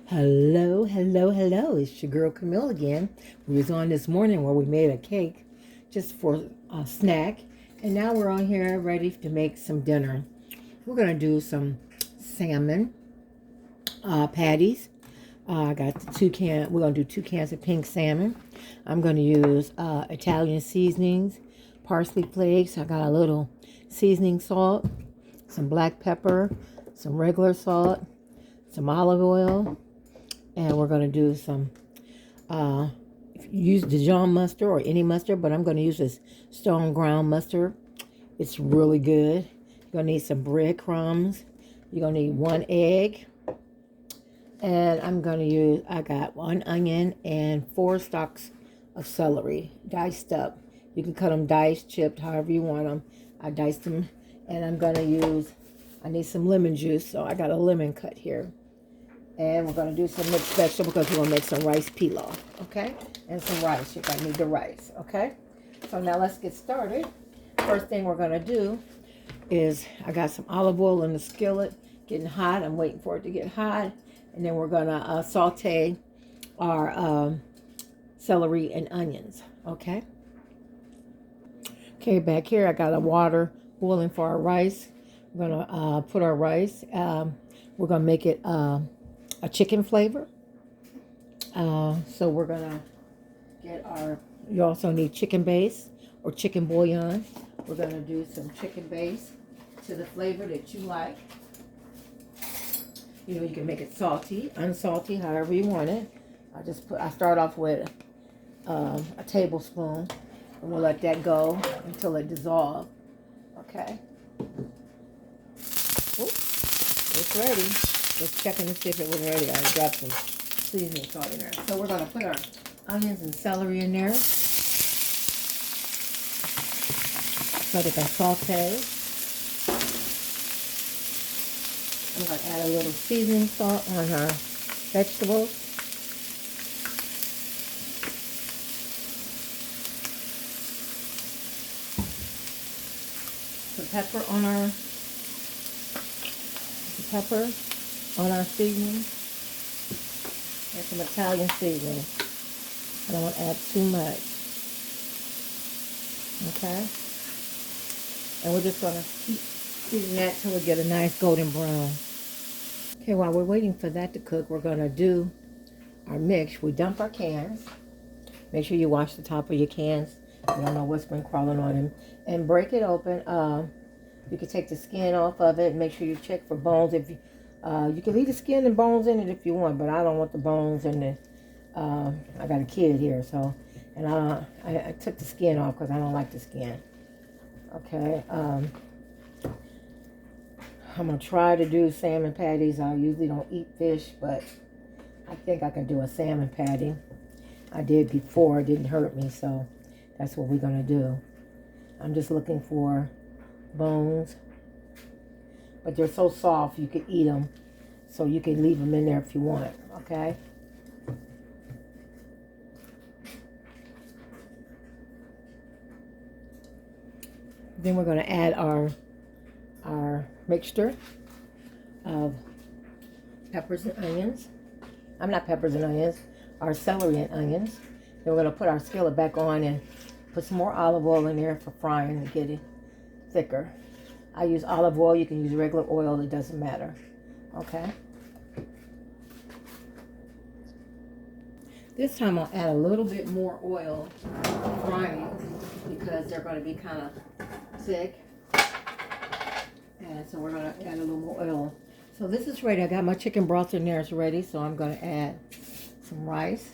Hello, hello, hello. It's your girl Camille again. We was on this morning where we made a cake just for a snack. And now we're on here ready to make some dinner. We're going to do some salmon patties. I got we're going to do 2 cans of pink salmon. I'm going to use Italian seasonings, parsley flakes. I got a little seasoning salt, some black pepper, some regular salt, some olive oil, and we're going to do some use Dijon mustard or any mustard, but I'm going to use this stone ground mustard. It's really good. You're going to need some breadcrumbs. You're going to need 1 egg, and I got 1 onion and 4 stalks of celery diced up. You can cut them diced, chipped, however you want them. I diced them, and I need some lemon juice, so I got a lemon cut here. And we're going to do some mixed vegetables because we're going to make some rice pilaf, okay? And some rice. You're going to need the rice, okay? So now let's get started. First thing we're going to do is I got some olive oil in the skillet getting hot. I'm waiting for it to get hot. And then we're going to saute our celery and onions, okay? Okay, back here I got a water boiling for our rice. We're going to put our rice. We're going to make it a chicken flavor. So we're gonna get you also need chicken base or chicken bouillon. We're gonna do some chicken base to the flavor that you like. You know, you can make it salty, unsalty, however you want it. I start off with a tablespoon, and we'll let that go until it dissolves. Okay. Ooh, it's ready. Just checking to see if it was ready. I got some seasoning salt in there. So we're going to put our onions and celery in there so they can saute. I'm going to add a little seasoning salt on our vegetables. Some pepper on our seasoning, and some Italian seasoning. I don't want to add too much. Okay? And we're just going to keep seasoning that till we get a nice golden brown. Okay, while we're waiting for that to cook, we're going to do our mix. We dump our cans. Make sure you wash the top of your cans. You don't know what's been crawling on them. And break it open. You can take the skin off of it. Make sure you check for bones. If you can leave the skin and bones in it if you want, but I don't want the bones in it. I got a kid here, so, and I took the skin off because I don't like the skin. Okay. I'm going to try to do salmon patties. I usually don't eat fish, but I think I can do a salmon patty. I did before. It didn't hurt me, so that's what we're going to do. I'm just looking for bones, but they're so soft you can eat them, so you can leave them in there if you want. Okay. Then we're going to add our mixture of peppers and onions. I'm not peppers and onions, our celery and onions. Then we're going to put our skillet back on and put some more olive oil in there for frying to get it thicker. I use olive oil. You can use regular oil. It doesn't matter. Okay. This time I'll add a little bit more oil frying because they're going to be kind of thick. And so we're going to add a little more oil. So this is ready. I got my chicken broth in there. It's ready. So I'm going to add some rice.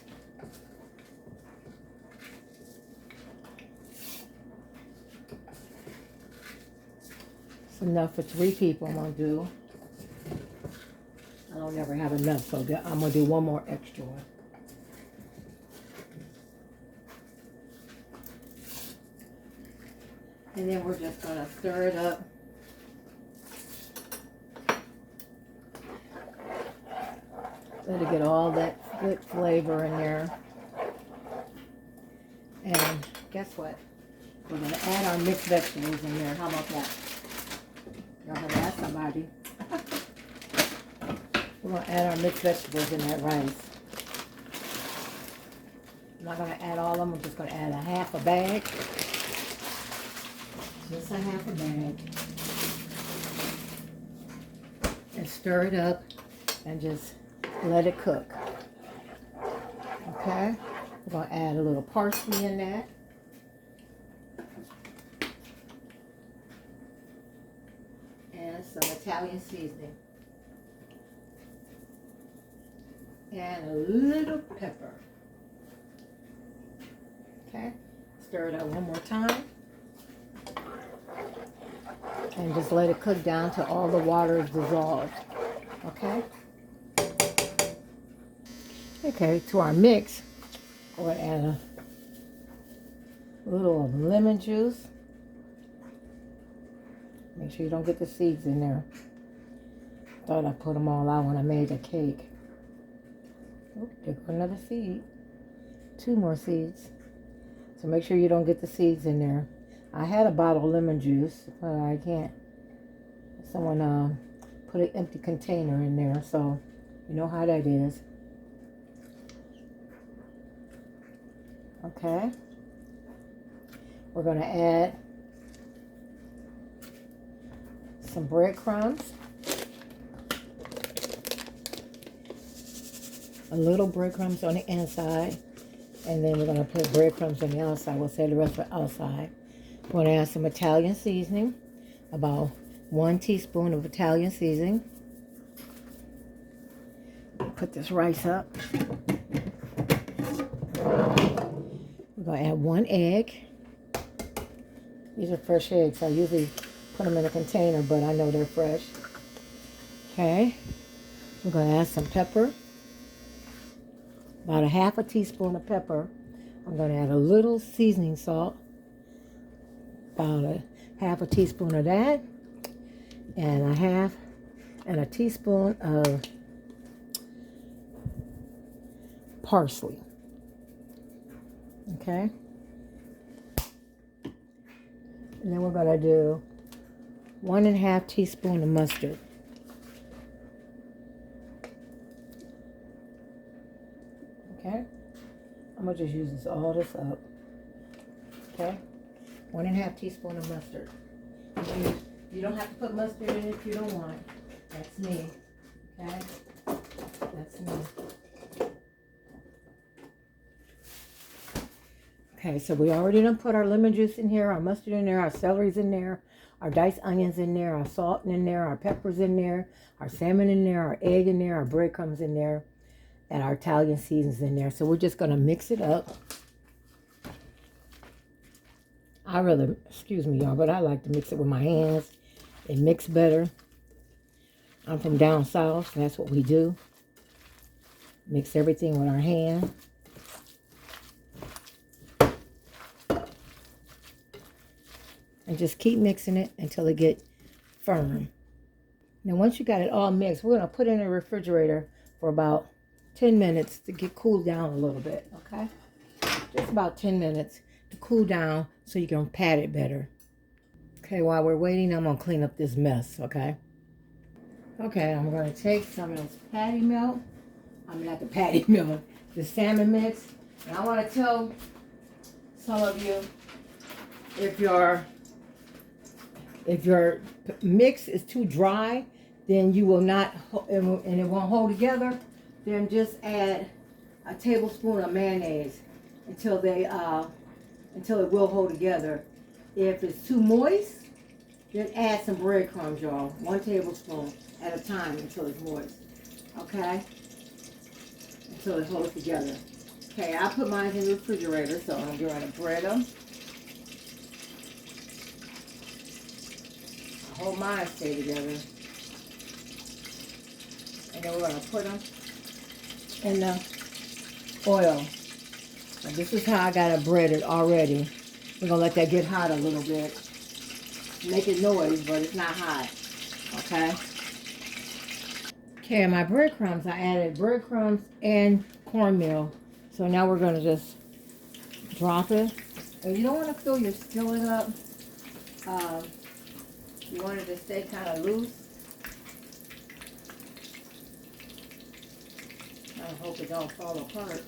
It's enough for 3 people. I'm going to do. I don't ever have enough, so I'm going to do one more extra one. And then we're just going to stir it up. Let it get all that good flavor in there. And guess what? We're going to add our mixed vegetables in there. How about that? Y'all have to ask somebody. We're going to add our mixed vegetables in that rice. I'm not going to add all of them. I'm just going to add a half a bag. Just a half a bag. And stir it up and just let it cook. Okay? We're going to add a little parsley in that. And some Italian seasoning. And a little pepper. Okay? Stir it up one more time. And just let it cook down till all the water is dissolved. Okay? Okay, to our mix, we're going to add a little of lemon juice. Make sure you don't get the seeds in there. Thought I put them all out when I made the cake. Oh, there goes another seed. 2 more seeds. So make sure you don't get the seeds in there. I had a bottle of lemon juice, but I can't. Someone put an empty container in there, so you know how that is. Okay. We're going to add some breadcrumbs. A little breadcrumbs on the inside. And then we're going to put breadcrumbs on the outside. We'll save the rest for outside. We're going to add some Italian seasoning. About 1 teaspoon of Italian seasoning. Put this rice up. We're going to add 1 egg. These are fresh eggs. I usually put them in a container, but I know they're fresh. Okay. We're going to add some pepper. About a half a teaspoon of pepper. I'm going to add a little seasoning salt. About a half a teaspoon of that. And a teaspoon of parsley. Okay. And then we're going to do 1½ teaspoon of mustard. Okay. I'm going to just use all this up. Okay. 1½ teaspoon of mustard. You don't have to put mustard in it if you don't want it. That's me. Okay. That's me. Okay, so we already done put our lemon juice in here, our mustard in there, our celery's in there, our diced onions in there, our salt in there, our peppers in there, our salmon in there, our egg in there, our breadcrumbs in there, and our Italian seasonings in there. So we're just going to mix it up. Excuse me, y'all, but I like to mix it with my hands. It mixes better. I'm from down south, so that's what we do. Mix everything with our hand. And just keep mixing it until it gets firm. Now once you got it all mixed, we're going to put it in the refrigerator for about 10 minutes to get cooled down a little bit, okay? Just about 10 minutes to cool down so you can pat it better. Okay, while we're waiting, I'm going to clean up this mess, okay? Okay, I'm going to take some of this patty milk. Not the patty milk, the salmon mix. And I want to tell some of you, if your mix is too dry, then you will not, and it won't hold together, then just add a tablespoon of mayonnaise until it will hold together. If it's too moist, then add some breadcrumbs, y'all. 1 tablespoon at a time until it's moist. Okay? Until it holds together. Okay, I put mine in the refrigerator, so I'm going to bread them. I hope mine stay together. And then we're going to put them in the oil. Now, this is how I got it breaded already. We're going to let that get hot a little bit. Make it noise, but it's not hot. Okay? Okay, my breadcrumbs, I added breadcrumbs and cornmeal. So now we're going to just drop it. And you don't want to fill your skillet up. You want it to stay kind of loose. I hope it don't fall apart.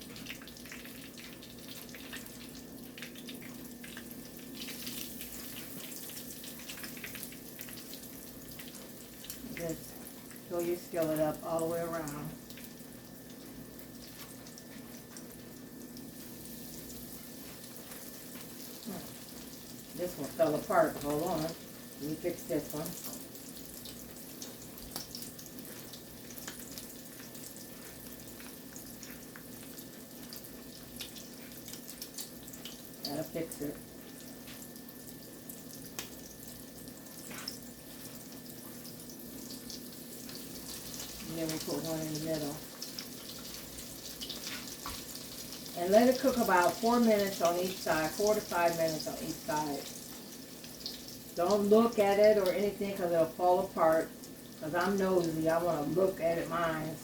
Just fill your skillet up all the way around. This one fell apart. Hold on. Let me fix this one. Gotta fix it. And then we put one in the middle. And let it cook about 4 minutes on each side, 4 to 5 minutes on each side. Don't look at it or anything because it'll fall apart. Because I'm nosy. I want to look at it mine.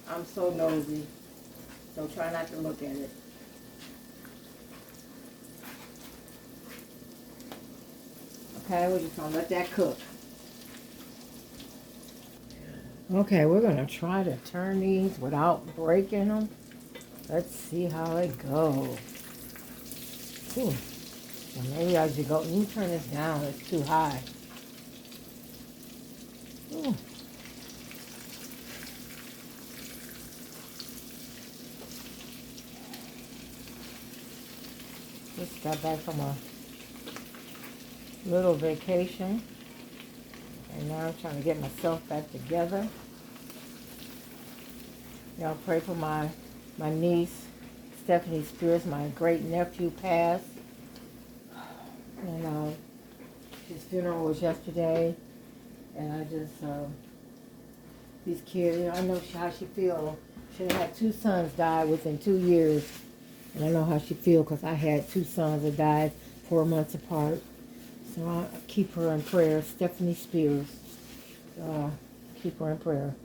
I'm so nosy. So try not to look at it. Okay, we're just going to let that cook. Okay, we're going to try to turn these without breaking them. Let's see how it goes. Ooh. Well, maybe I should go. Let me turn this down. It's too high. Ooh. Just got back from a little vacation. And now I'm trying to get myself back together. Y'all pray for my niece, Stephanie Spears, my great nephew passed. And his funeral was yesterday. And I just, these kids, I know how she feels. She had 2 sons die within 2 years. And I know how she feels because I had 2 sons that died 4 months apart. So I keep her in prayer. Stephanie Spears. Keep her in prayer.